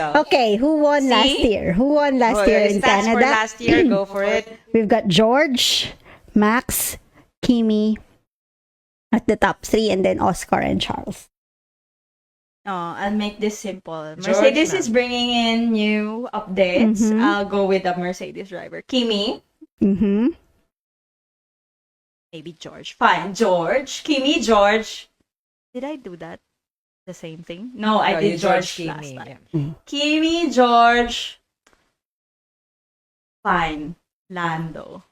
Okay, who won last year? Who won last year in stats Canada? for last year, go for it. We've got George, Max, Kimi at the top three, and then Oscar and Charles. Oh, I'll make this simple. George, Mercedes ma'am. is bringing in new updates. Mhm. I'll go with the Mercedes driver. Kimi, Mm-hmm. maybe George. Fine, George. Kimi, George. Did I do that? The same thing? No, I No, did you George Kimi, last time. yeah. Kimi, George. Fine. Lando.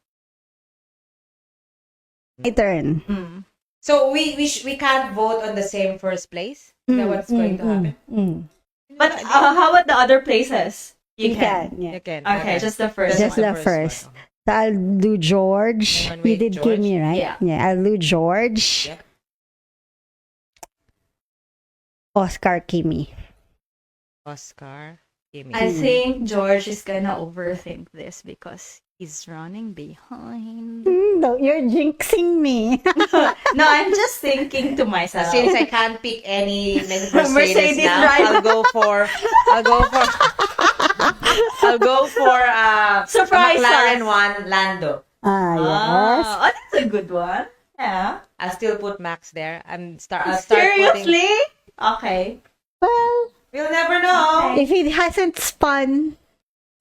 My turn. Mm. So we can't vote on the same first place? Is that what's going to happen? But how about the other places? You can. Yeah. You can. Okay, just the first Just one. the first. So I'll do George. Hang on, You wait, did George? Kimi, right? Yeah. I'll do George. Yep. Oscar, Kimi. Oscar, Kimi. I think George is gonna overthink this because he's running behind. No, you're jinxing me. No, I'm just thinking to myself. Since I can't pick any Mercedes, Mercedes now, driver. I'll go for Surprise McLaren us. one, Lando. Yes. Oh, that's a good one. Yeah. I'll still put Max there. I'll start putting. Seriously? Okay. Well, We'll never know. if it hasn't spun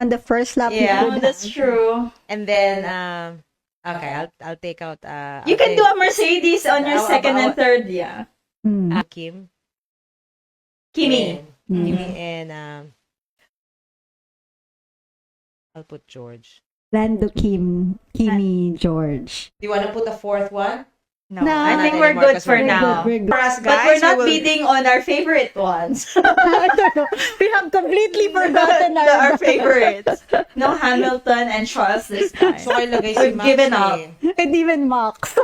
on the first lap, Yeah. you Oh, could- that's true. And then okay, I'll take out You can do a Mercedes on your How second and about- third, yeah. Hmm. Kim. Kimi. Kimi and I'll put George. Lando, Kimi, George. Do you want to put a fourth one? No, No, I think not we're anymore good 'cause for we're good. now. We're good. For us But guys, we're not we will- bidding on our favorite ones. I don't know. We have completely forgotten our favorites. No Hamilton and Charles this time. So I lagay si We've Max given eh. up. And even Max.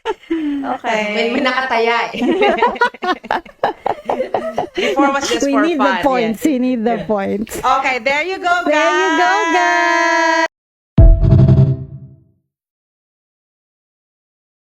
Okay. May nakataya eh. Before was just We for need fun. the points. yeah. We need the points. Okay, there you go, guys. There you go, guys.